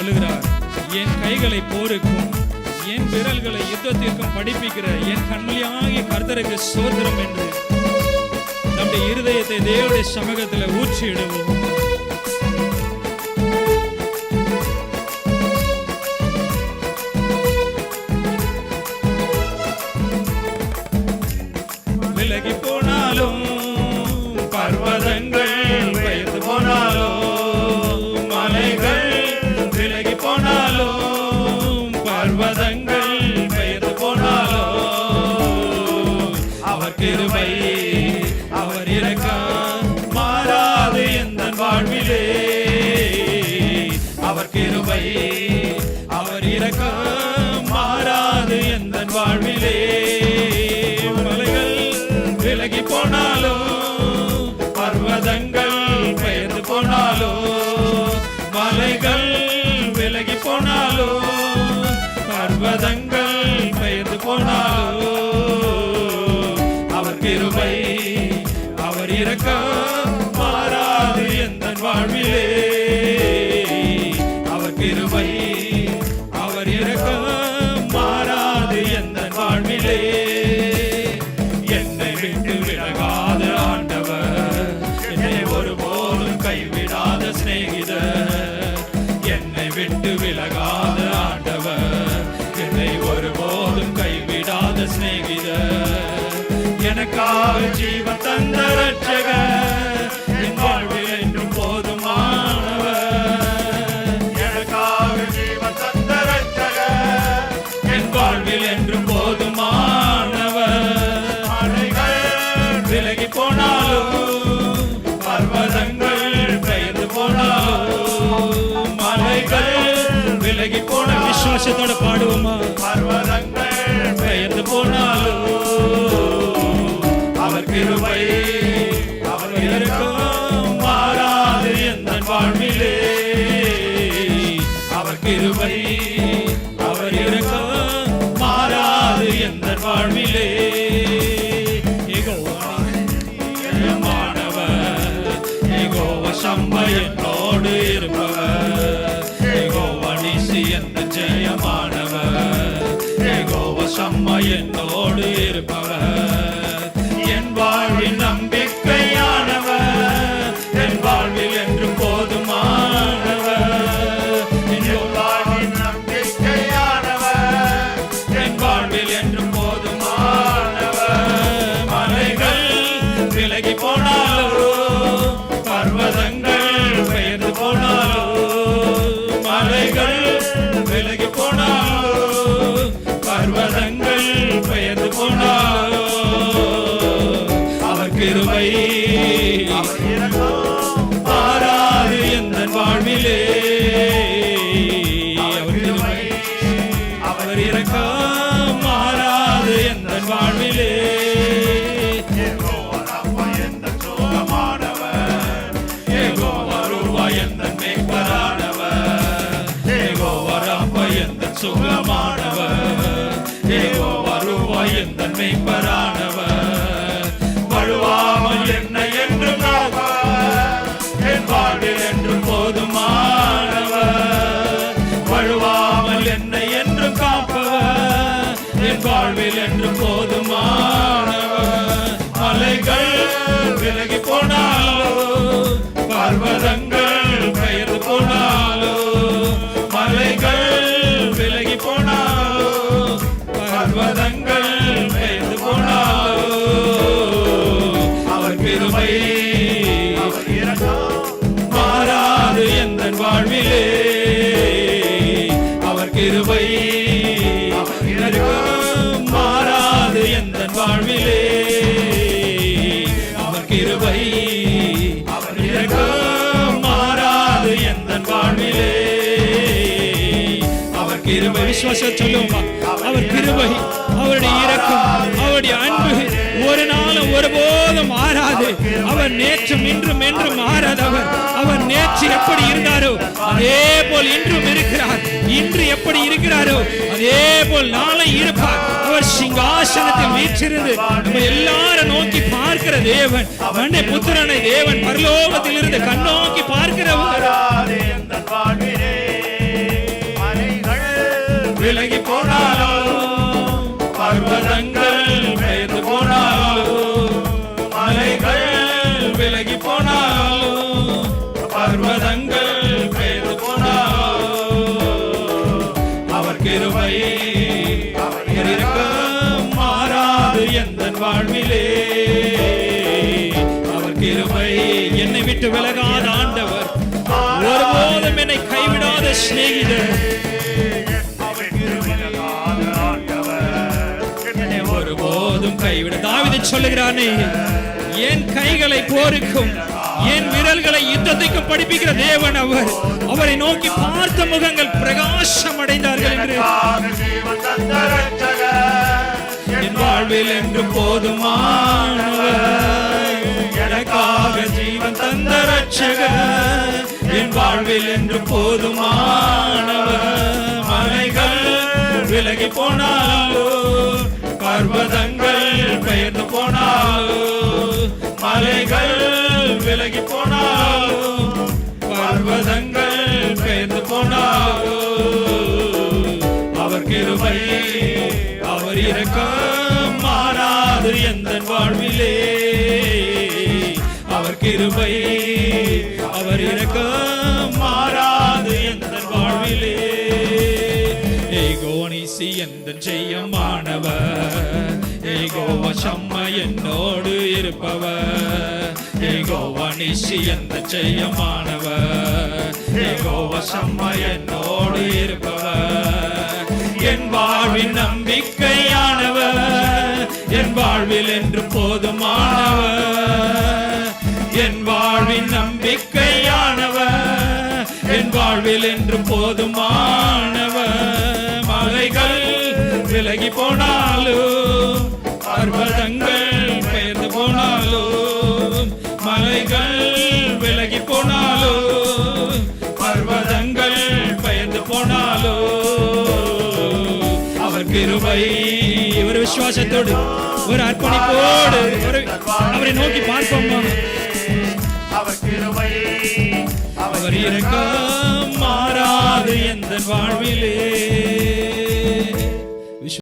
சொல்லுகிறார், என் கைகளை போருக்கும் என் விரல்களை யுத்தத்திற்கும் படிப்பிக்கிற என் கண்மணியாகிய கர்த்தருக்கு ஸ்தோத்திரம் என்று நம்முடைய இருதயத்தை தேவனுடைய சமூகத்தில் ஊற்றிடுவோம். விலகி போனாலும் பர்வதங்கள் பெயர்ந்து போனாலும் மலைகள் விலகி போனாலும் பர்வதங்கள் பெயர்ந்து போனாலும் அவர் கிருபை அவர் இரக்கம் மாறாது எந்தன் வாழ்விலே. அவர் கிருபை அவர் இரக்கம் மாறாது எந்தன் வாழ்விலே. விலகி போனாலும் பர்வதங்கள் பெயர்ந்து போனாலும் மலைகள் விலகி போனாலும் பர்வதங்கள் பெயர்ந்து போனாலும் அவர் கிருபை அவர் இரக்கம் மாறாது எந்தன் வாழ்விலே. அவர் கிருபை அவர் இரக்கம் மாறாது எந்தன் வாழ்விலே. விட்டு விலகாத ஆண்டவர் என்னை ஒருபோதும் கைவிடாத சிநேகிதர். எனக்காக ஜீவன் தந்த ரட்சகர் என் வாழ்வில் என்றும் போதுமானவர். எனக்காக ஜீவன் தந்த ரட்சகர் என் வாழ்வில் என்றும் போதுமானவர். மலைகள் விலகி போனாலும் பர்வதங்கள் பெயர்ந்து போனாலும் மலைகள் விலகி போன விசுவாசத்தோட பாடுவோமா. பர்வதங்கள் பெயர்ந்து போனாலும் அவர் கிருபை அவர் இரக்கம் மாறாது எந்தன் வாழ்விலே. அவர் கிருபை அவர் இரக்கம் மாறாது எந்தன் வாழ்விலே. என்னோடு இருப்பவர் யெகோவா நீசி என்ற ஜெயமானவர். யெகோவா சம்மா என்னோடு இருப்பவர் என் வாழ்வின் நம்பிக்கையானவர். என் வாழ்வில் என்று போதுமானவர். என் வாழ்வின் நம்பிக்கையானவர் என் வாழ்வில் என்று போதுமானவர். மலைகள் விலகி போனாலும் பர்வதங்கள் பெயர்ந்து போனாலும் மலைகள் விலகி போனாலும் பர்வதங்கள் பெயர்ந்து போனாலும் அவர் கிருபை மாறாது எந்தன் வாழ்விலே. அவர் கிருபை அவர் இரக்கம் மாறாது எந்தன் வாழ்விலே. சுகமானவர் யெகோவா ரூபா எந்தன் மேய்ப்பரானவர். வழுவாமல் என்னை என்றும் காப்பவர் என் வாழ்வில் என்றும் போதுமானவர். வழுவாமல் என்னை என்றும் காப்பவர் என் வாழ்வில் என்றும் போதுமானவர். மலைகள் விலகி போனாலும் பர்வதங்கள் பெயர்ந்து போனாலும் மலைகள் விலகி போனாலும் பர்வதங்கள் பெயர்ந்து போனாலும் அவர் கிருபை அவர் இரக்கம் மாறாது எந்தன் வாழ்விலே. அவர் கிருபை அவர் இரக்கம் மாறாது எந்தன் வாழ்விலே. அவர் கிருபை அவர் இரக்கம் மாறாது எந்தன் வாழ்விலே. கிருபை விசுவாசம் சொல்லுவோமா. அவர் கிருபை அவருடைய இரக்கம் அவருடைய அன்பு ஒரு நாளும் ஒருபோதும் மாறாது. அவர் நேற்றும் இன்றும் என்றும் மாறாதவர். அவர் நேற்று எப்படி இருந்தாரோ அதே போல் இன்றும் இருக்கிறார். இன்று எப்படி இருக்கிறாரோ அதே போல் நாளை இருப்பார். அவர் சிங்காசனத்தில் வீற்றிருந்து நம்ம எல்லாரும் நோக்கி பார்க்கிற தேவன். மண்டை புத்திரனை தேவன் பரலோகத்தில் இருந்து கண்ணோக்கி பார்க்கிறவர். விலகி போனாலும், பர்வதங்கள் பெயர்ந்து போனாலும், மலைகள் விலகி போனாலும், பர்வதங்கள் பெயர்ந்து போனாலும், அவர் கிருபை அவர் இரக்கம் மாறாது எந்தன் வாழ்விலே. அவர் கிருபை என்னை விட்டு விலகாத ஆண்டவர், ஒருபோதும் என்னை கைவிடாத சிநேகிதர். என்னை ஒருபோதும் கைவிட தாவீது சொல்லுகிறானே, என் கைகளை போருக்கும் என் விரல்களை யுத்தத்துக்கும் படிப்பிக்கிற தேவன் அவர். அவரை நோக்கி பார்த்த முகங்கள் பிரகாசம் அடைந்தார்கள் என்று. என் வாழ்வில் என்று போதுமானவர், எனக்காக ஜீவன் தந்த ரட்சகர். என் வாழ்வில் என்று போதுமானவர். மலைகள் விலகி போனாலோ, பர்வதங்கள் பெயர்ந்து போனாலோ, மலைகள் விலகி போனாலோ, பர்வதங்கள் பெயர்ந்து போனாலோ, அவர் கிருபை அவர் இரக்கம் மாறாது எந்தன் வாழ்விலே. அவர் கிருபை அவர் இரக்கம் மாறாது எந்தன் வாழ்விலே. ஏகோனிசி எந்தன் ஜெயமானவர், ஏகோவா ஷம்மா என்னோடு இருப்பவர். ஏகோவா நிசி எந்தன் ஜெயமானவர், ஏகோவா ஷம்மா என்னோடு இருப்பவர். என் வாழ்வின் நம்பிக்கையானவர், என் வாழ்வில் என்று போதுமானவர். என் வாழ்வின் நம்பிக்கையானவர், என் வாழ்வில் என்று போதுமானவர். மலைகள் விலகி போனாலும், பர்வதங்கள் பெயர்ந்து போனாலும், மலைகள் விலகி போனாலும், பர்வதங்கள் பெயர்ந்து போனாலும், அவர் கிருபை. ஒரு விசுவாசத்தோடு ஒரு அர்ப்பணிப்போடு அவரை நோக்கி பார்ப்போமா. அவர் கிருபை அவர் இரக்கம் மாறாது எந்தன் வாழ்விலே.